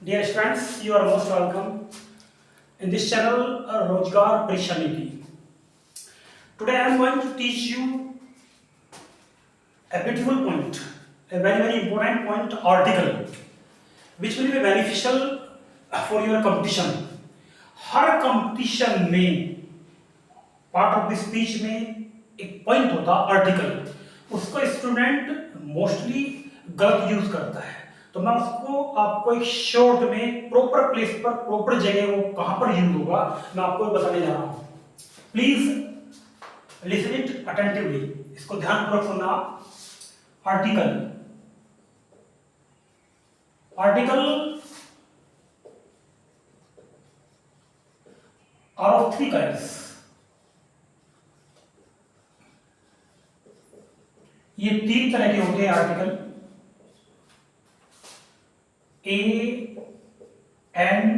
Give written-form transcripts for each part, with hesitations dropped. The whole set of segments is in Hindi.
Dear students, you are most welcome in this channel Rozgar Parishaniti. Today I am going to teach you a beautiful point, a very important point article which will be beneficial for your competition. Her competition में पार्ट ऑफ द स्पीच में एक पॉइंट होता है आर्टिकल, उसको स्टूडेंट मोस्टली गलत यूज करता है। तो मैं उसको आपको एक शॉर्ट में प्रॉपर प्लेस पर प्रॉपर जगह वो कहां पर यूज होगा मैं आपको बताने जा रहा हूं। प्लीज लिसन इट अटेंटिवली, इसको ध्यानपूर्वक सुनना। Article article are of three kinds. ये तीन तरह के होते हैं आर्टिकल, ए, एन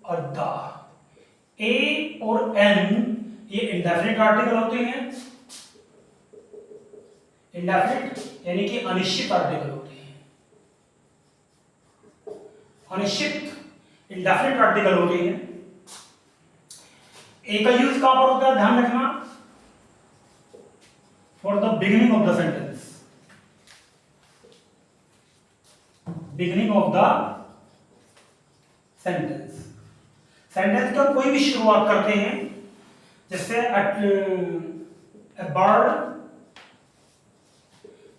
और द। ए और एन ये इंडेफिनिट आर्टिकल होते हैं, इंडेफिनिट यानी कि अनिश्चित आर्टिकल होते हैं। अनिश्चित इंडेफिनिट आर्टिकल होते हैं। ए का यूज कहां पर होता है ध्यान रखना, for the beginning of the sentence, beginning of the sentence. Sentence का कोई भी शुरुआत करते हैं, जैसे a bird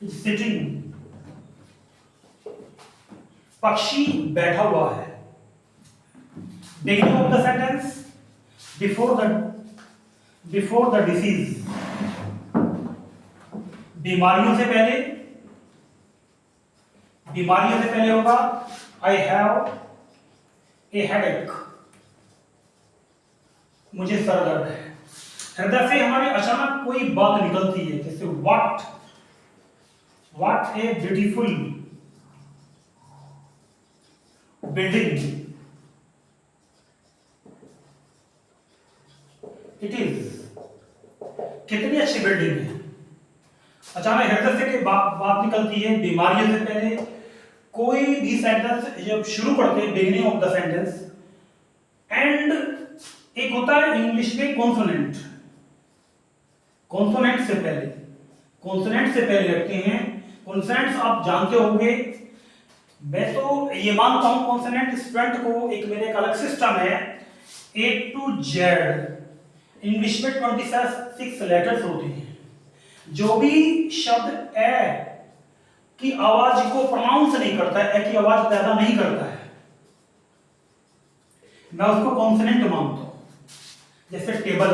is sitting, पक्षी बैठा हुआ है। Beginning of the sentence, before the disease, बीमारियों से पहले, बीमारियों से पहले होगा आई हैव ए हेडेक, मुझे सर दर्द है। हृदय से हमारे अचानक कोई बात निकलती है, जैसे what a beautiful building it is, कितनी अच्छी बिल्डिंग है। अचानक हृदय से बात निकलती है बीमारियों से पहले। कोई भी सेंटेंस जब शुरू करते हैं beginning of the sentence, and एक होता है इंग्लिश में कॉन्सोनेंट, कॉन्सोनेंट से पहले, कॉन्सोनेंट से पहले रखते हैं। कॉन्सोनेंट्स आप जानते होंगे, मैं तो ये मानता हूं कॉन्सोनेंट स्टूडेंट को एक मेरे एक अलग सिस्टम है। ए टू जेड इंग्लिश में 26 लेटर्स होते हैं। जो भी शब्द ए की आवाज को प्रोनाउंस नहीं करता है, ए की आवाज पैदा नहीं करता है, मैं उसको कॉन्सोनेंट मानता हूं। जैसे table,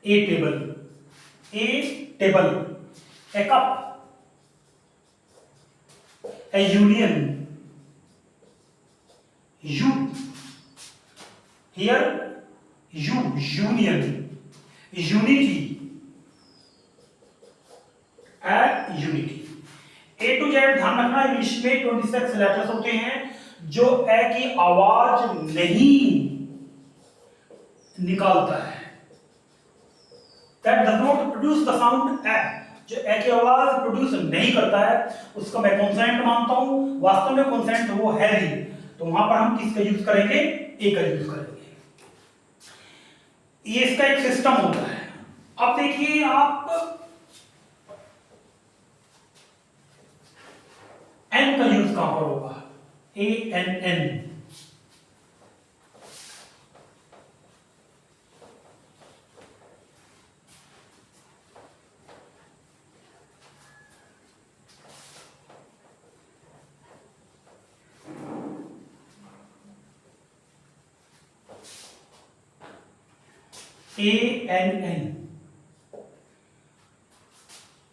a table, a table, a cup, a union, you, here you, union, unity, unity. A to Z ध्यान रखना, इंग्लिश में 26 लेटर्स होते हैं। जो ए की आवाज नहीं निकालता है, that does not produce the sound ए, जो ए की आवाज प्रोड्यूस नहीं करता है, उसको मैं कॉन्सोनेंट मानता हूं। वास्तव में कॉन्सोनेंट वो है ही, तो वहां पर हम किसका यूज करेंगे, ए का यूज करेंगे। ये इसका एक सिस्टम होता है। अब देखिए आप एन का यूज कहां पर होगा, A N N, ANN.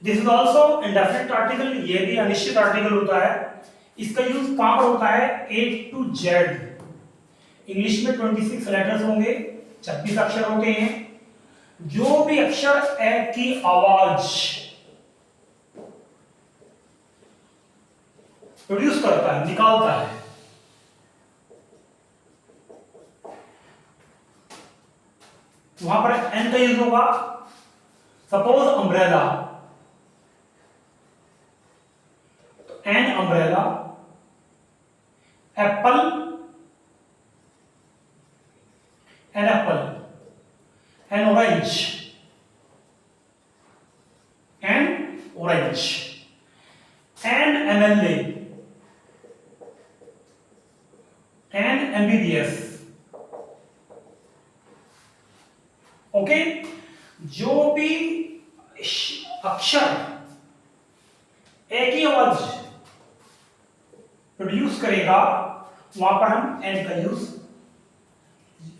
This is also indefinite article, ये भी अनिश्चित आर्टिकल होता है। इसका यूज कहां पर होता है, ए टू जेड। इंग्लिश में 26 लेटर्स होंगे, 26 अक्षर होते हैं। जो भी अक्षर ए की आवाज प्रोड्यूस करता है, निकालता है, वहां पर एन का यूज होगा। Suppose umbrella, an umbrella, Apple, an apple, an orange, an orange, an MLA, an MBBS. Okay, जो भी अक्षर एक ही आवाज प्रोड्यूस करेगा वहां पर हम एन का यूज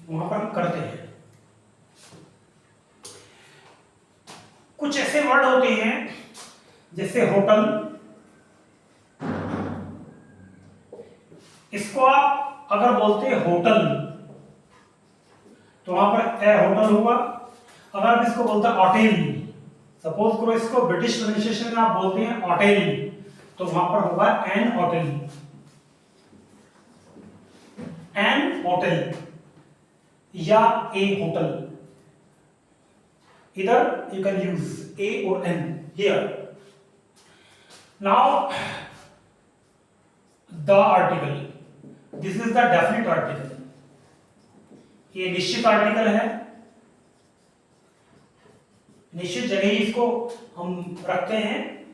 वहां पर हम करते हैं। कुछ ऐसे वर्ड होते हैं जैसे होटल, इसको आप अगर बोलते हैं होटल तो वहां पर ए होटल हुआ। अगर आप इसको बोलते हैं होटल, सपोज करो इसको ब्रिटिश प्रोनाउंसिएशन में आप बोलते हैं होटल, तो वहां पर होगा एन होटल, एन होटल या ए होटल। इधर यू कैन यूज ए और an here. Now the article, this is the definite article. ये निश्चित आर्टिकल है, निश्चित जगह ही इसको हम रखते हैं।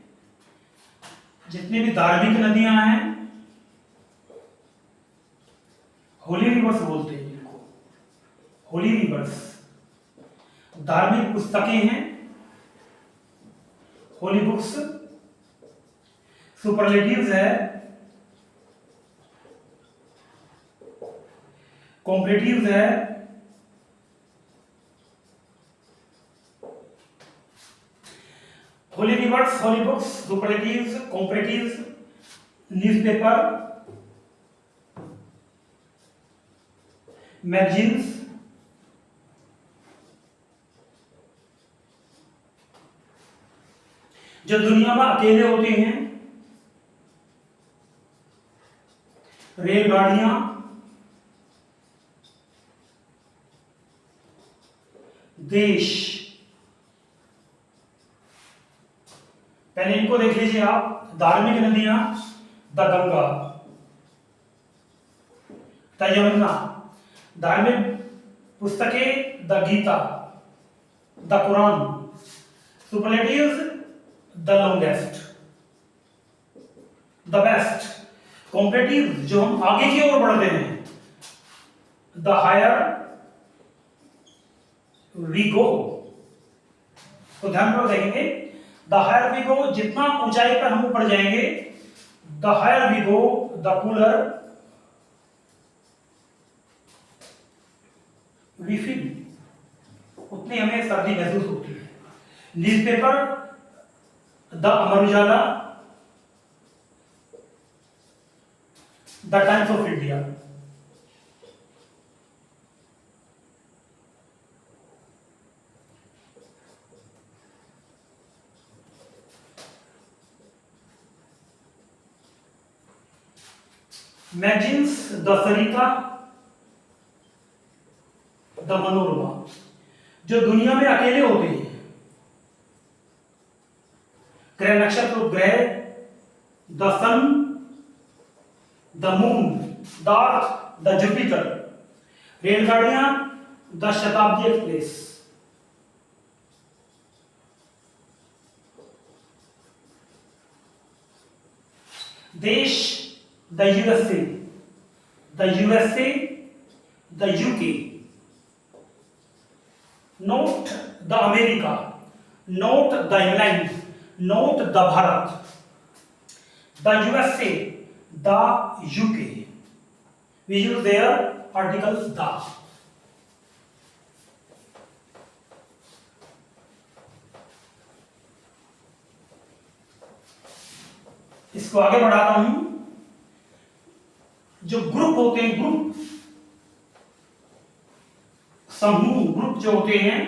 जितनी भी धार्मिक नदियां हैं, होली रिवर्स बोलते हैं इनको, होली रिवर्स। धार्मिक पुस्तकें हैं, होली बुक्स। सुपरलेटिव्स है, कॉम्परेटिव्स है, holy rivers, holy books, superlatives, comparatives, newspaper, magazines, जो दुनिया में अकेले होते हैं, रेलगाड़ियां, देश। पहले इनको देख लीजिए आप। धार्मिक नदियां, द गंगा, द यमुना। धार्मिक पुस्तकें, the Gita, the Quran. Superlatives, the longest, the best. Comparative, जो हम आगे की ओर बढ़ते हैं, द हायर वी गो। तो ध्यान में देखेंगे, द हायर वी गो, जितना ऊंचाई पर हम ऊपर जाएंगे, the higher we go, the cooler we feel, उतनी हमें सर्दी महसूस होती है। Newspaper, the Amar Ujala, the Times of India. Magazines, the Sarita, the Manorama. जो दुनिया में अकेले होते हैं, ग्रह नक्षत्र ग्रह, the sun, the moon, the earth, the Jupiter. रेलगाड़ियां, द शताब्दी एक्सप्रेस। देश, the USA, the UK. Note, the America, note the England, note the Bharat. The USA, the UK. We use their articles the. इसको आगे बढ़ाता हूं। जो ग्रुप होते हैं, ग्रुप, समूह, ग्रुप जो होते हैं,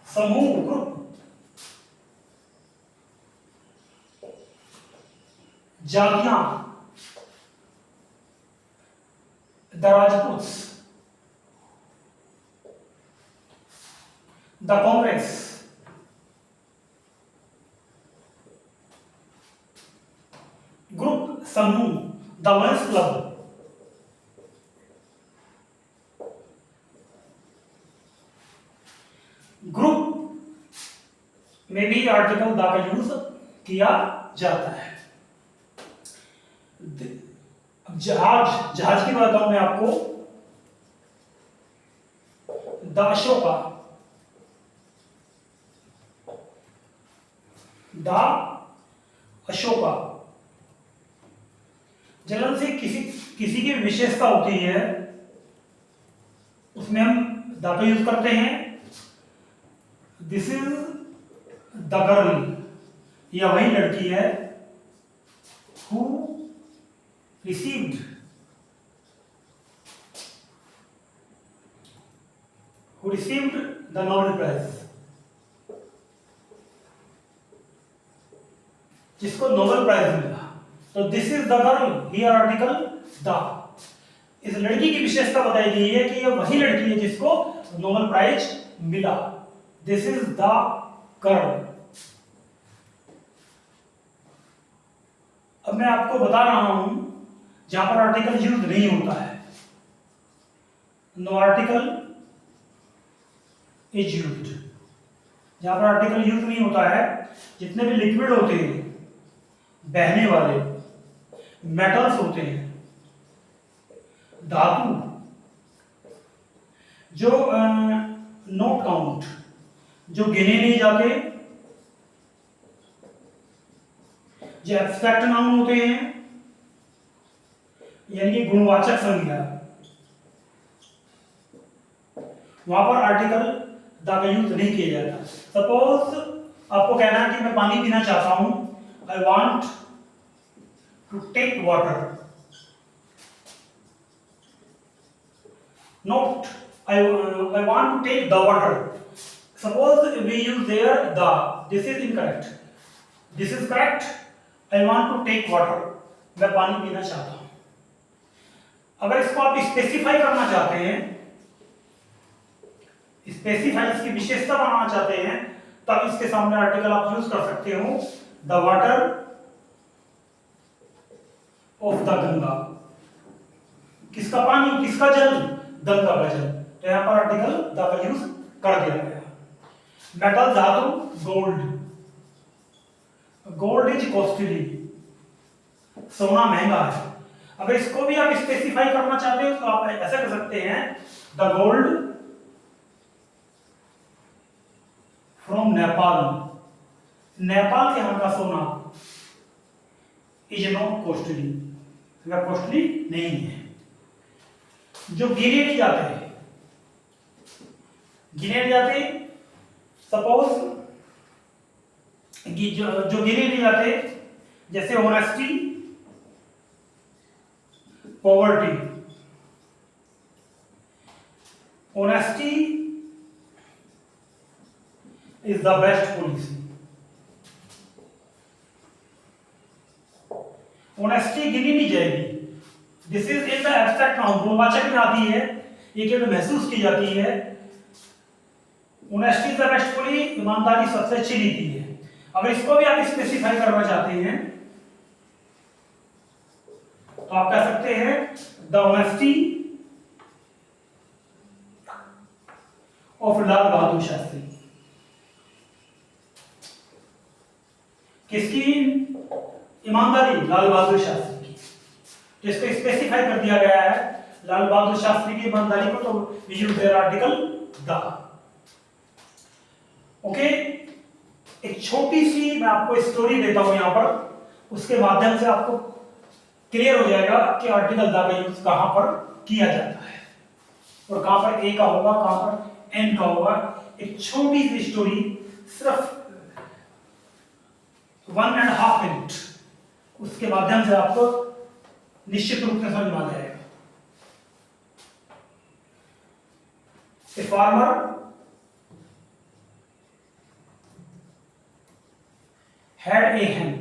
समूह, ग्रुप, जातियां, द राजपूत्स, द कांग्रेस, समूह, द वंस क्लब। ग्रुप में भी आर्टिकल द का यूज किया जाता है। जहाज, जहाज की बात बताऊं मैं आपको, द अशोका, द अशोका। जलन से किसी की विशेषता होती है, उसमें हम द का यूज करते हैं। दिस इज द गर्ल, यह वही लड़की है who received the Nobel prize, जिसको नोबेल प्राइज मिला। तो this is the girl, here article the. इस लड़की की विशेषता बताई गई है कि यह वही लड़की है जिसको नोबेल प्राइज मिला। This is the girl. अब मैं आपको बता रहा हूं जहां पर आर्टिकल यूज नहीं होता है। नो आर्टिकल इज यूज्ड, जहां पर आर्टिकल यूज नहीं होता है, जितने भी लिक्विड होते हैं, बहने वाले मेटल्स होते हैं, धातु, जो नॉट काउंट, जो गिने नहीं जाते, जो एब्स्ट्रैक्ट नाउन होते हैं, यानी कि गुणवाचक संज्ञा, वहां पर आर्टिकल द का यूज नहीं किया जाता। सपोज आपको कहना है कि मैं पानी पीना चाहता हूं, I want to take water, not I want to take the water. Suppose we use there the, this is incorrect, this is correct. I want to take water, मैं पानी पीना चाहता हूं। अगर इसको आप स्पेसिफाई करना चाहते हैं, स्पेसिफाई इसकी विशेषता बनाना चाहते हैं, तब इसके सामने आर्टिकल आप यूज कर सकते हो, the water of the Ganga. किसका पानी, किसका जल, गंगा का जल। तो यहां पर आर्टिकल द का यूज कर दिया गया। मेटल, धातु, गोल्ड, गोल्ड इज कॉस्टली, सोना महंगा है। अगर इसको भी आप स्पेसिफाई करना चाहते हो तो आप ऐसा कर सकते हैं, the gold from Nepal, Nepal के यहां का सोना इज नॉट कॉस्टली, वह कॉस्टली नहीं है। जो गिने नहीं जाते हैं, गिने नहीं जाते, सपोज जो गिने नहीं जाते, जैसे honesty, poverty. Honesty is the best policy. Honesty गिनी नहीं जाएगी। This is in the abstract noun, गुणवाचक में आती है, ये केवल महसूस की जाती है। Honesty is the best policy, ईमानदारी सबसे अच्छी नीति है। अगर इसको भी आप स्पेसिफाई करना चाहते हैं तो आप कह सकते हैं, the honesty of Lal Bahadur Shastri. किसकी ईमानदारी, लाल बहादुर शास्त्री की। तो इसको स्पेसिफाई कर दिया गया है, लाल बहादुर शास्त्री की ईमानदारी को, तो we use there article the. Okay, एक छोटी सी मैं आपको स्टोरी देता हूं यहां पर, उसके माध्यम से आपको क्लियर हो जाएगा कि आर्टिकल द का यूज कहां पर किया जाता है और कहां पर ए का होगा, कहां पर एन का होगा। एक छोटी सी स्टोरी, सिर्फ 1.5 मिनट, उसके माध्यम से आपको निश्चित रूप से समझ में आ जाएगा। A farmer had a hen।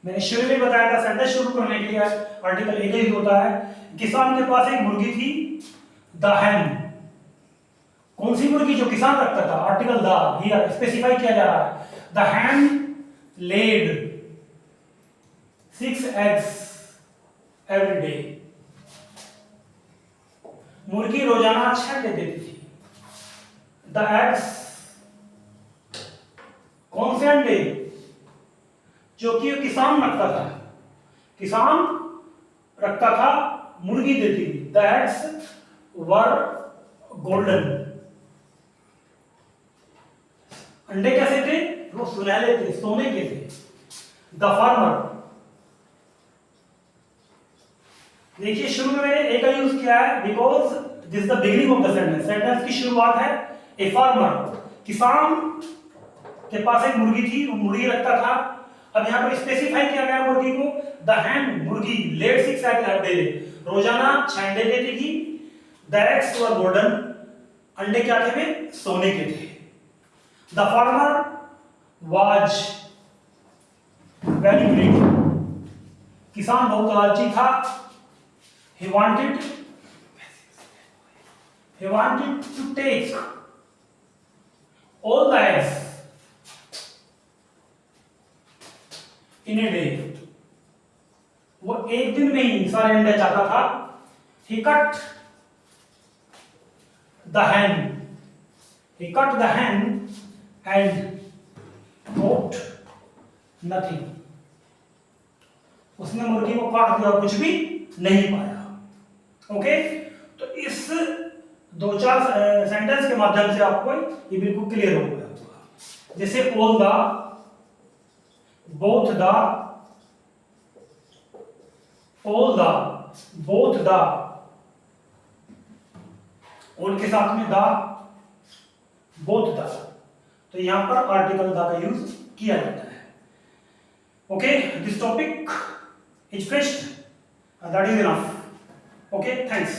मैंने शुरू में बताया था, सेंटेंस शुरू करने के लिए आर्टिकल ए का यूज होता है। किसान के पास एक मुर्गी थी, द hen। कौन सी मुर्गी, जो किसान रखता था, आर्टिकल द हियर स्पेसिफाई किया जा रहा है। The hen laid 6 eggs every day. मुर्गी रोजाना 6 अंडे देती थी। द एग्स, कौन से अंडे? जो कि किसान रखता था, किसान रखता था, मुर्गी देती थी। द एग्स वर गोल्डन, अंडे कैसे थे? वो सुनहरे थे, सोने के थे। द फार्मर, देखिए शुरू में मैंने ए का यूज किया है because this the beginning of the sentence. Sentence की शुरुआत है ए फार्मर, किसान के पास एक मुर्गी थी, वो मुर्गी रखता था। अब यहाँ पर स्पेसिफाई किया गया मुर्गी को। द हैन, मुर्गी, लेड 6 एग एवरी डे, रोजाना 6 अंडे देती थी। द एग्स वर गोल्डन, अंडे क्या थे वे? सोने के थे। The farmer was very greedy, किसान बहुत लालची था। He wanted to take all the eggs in a day, वो एक दिन में ही सारे अंडे चाहता था। He cut the hen and got nothing, उसने मुर्गी को काट दिया, कुछ भी नहीं पाया। ओके, तो इस 2-4 सेंटेंस के माध्यम से आपको ये बिल्कुल क्लियर हो गया होगा। जैसे all the, both the, all the, both the, all के साथ में द, बोथ द, तो यहां पर आर्टिकल द का यूज किया जाता है। Okay, this topic is finished, that is enough. Okay, thanks.